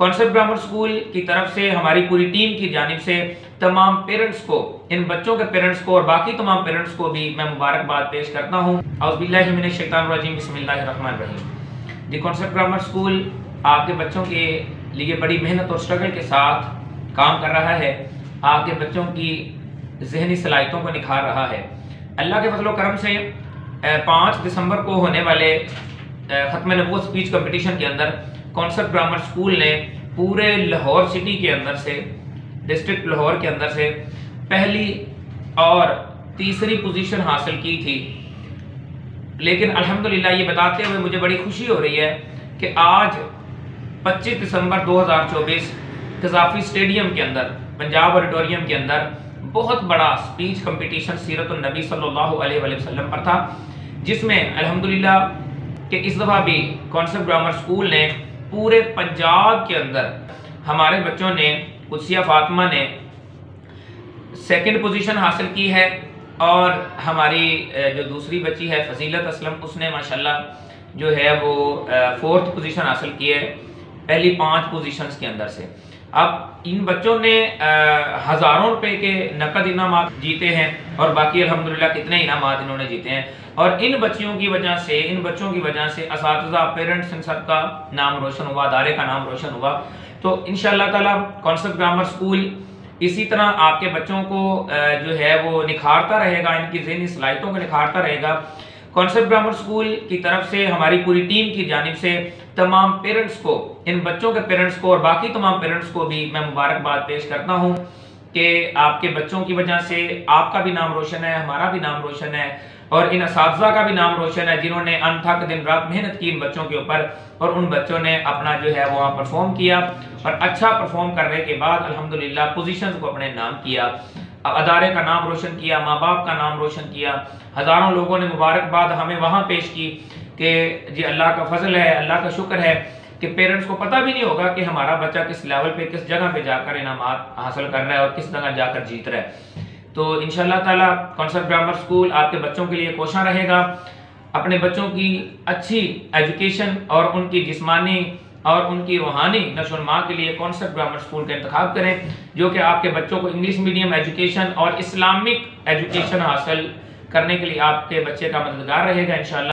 Concept grammar school की तरफ से हमारी पूरी टीम की जानिब से तमाम पेरेंट्स को, इन बच्चों के पेरेंट्स को और बाकी तमाम पेरेंट्स को भी मैं मुबारकबाद पेश करता हूँ। औज़ुबिल्लाहि मिनश शैतानिर्रजीम, बिस्मिल्लाहिर्रहमानिर्रहीम। दी कॉन्सेप्ट ग्रामर स्कूल आपके बच्चों के लिए बड़ी मेहनत और स्ट्रगल के साथ काम कर रहा है, आपके बच्चों की जहनी सलाहियतों को निखार रहा है। अल्लाह के फजल करम से 5 दिसंबर को होने वाले खत्म नबूवत स्पीच कंपटीशन के अंदर कॉन्सेप्ट ग्रामर स्कूल ने पूरे लाहौर सिटी के अंदर से, डिस्ट्रिक्ट लाहौर के अंदर से पहली और तीसरी पोजीशन हासिल की थी। लेकिन अल्हम्दुलिल्लाह ये बताते हुए मुझे बड़ी खुशी हो रही है कि आज 25 दिसंबर 2024 कज़ाफ़ी स्टेडियम के अंदर, पंजाब ऑडिटोरियम के अंदर बहुत बड़ा स्पीच कंपटीशन सीरतुन नबी सल्लल्लाहु अलैहि वसल्लम पर था, जिसमें अल्हम्दुलिल्लाह कि इस दफ़ा भी कॉन्सेप्ट ग्रामर स्कूल ने पूरे पंजाब के अंदर हमारे बच्चों ने, कुदसिया फातिमा ने सेकंड पोजीशन हासिल की है और हमारी जो दूसरी बच्ची है फजीलत असलम, उसने माशाल्लाह जो है वो 4th पोजीशन हासिल की है पहली 5 पोजीशंस के अंदर से। अब इन बच्चों ने हज़ारों रुपए के नकद इनाम जीते हैं और बाकी अल्हम्दुलिल्लाह कितने इनाम इन्होंने जीते हैं। और इन बच्चों की वजह से असातिज़ा, पेरेंट्स, इन सब का नाम रोशन हुआ, अदारे का नाम रोशन हुआ। तो इंशाअल्लाह ताला कॉन्सेप्ट ग्रामर स्कूल इसी तरह आपके बच्चों को जो है वो निखारता रहेगा, इनकी ज़हनी सलाहियतों को निखारता रहेगा। कॉन्सेप्ट ग्रामर स्कूल की तरफ से हमारी पूरी टीम की जानिब से तमाम पेरेंट्स को, इन बच्चों के पेरेंट्स को और बाकी तमाम पेरेंट्स को भी मैं मुबारकबाद पेश करता हूँ कि आपके बच्चों की वजह से आपका भी नाम रोशन है, हमारा भी नाम रोशन है और इन असातिज़ा का भी नाम रोशन है जिन्होंने अनथक दिन रात मेहनत की इन बच्चों के ऊपर, और उन बच्चों ने अपना जो है वहाँ परफॉर्म किया और अच्छा परफॉर्म करने के बाद अल्हम्दुलिल्लाह पोजीशंस को अपने नाम किया, अदारे का नाम रोशन किया, माँ बाप का नाम रोशन किया। हज़ारों लोगों ने मुबारकबाद हमें वहाँ पेश की कि जी अल्लाह का फजल है, अल्लाह का शुक्र है कि पेरेंट्स को पता भी नहीं होगा कि हमारा बच्चा किस लेवल पे, किस जगह पे जाकर इनामात हासिल कर रहा है और किस जगह जाकर जीत रहा है। तो इंशाअल्लाह ताला कॉन्सेप्ट ग्रामर स्कूल आपके बच्चों के लिए कोशा रहेगा। अपने बच्चों की अच्छी एजुकेशन और उनकी जिस्मानी और उनकी रूहानी नशोनुमा के लिए कॉन्सेप्ट ग्रामर स्कूल का इंतखाब करें, जो कि आपके बच्चों को इंग्लिश मीडियम एजुकेशन और इस्लामिक एजुकेशन हासिल करने के लिए आपके बच्चे का मददगार रहेगा इंशाअल्लाह।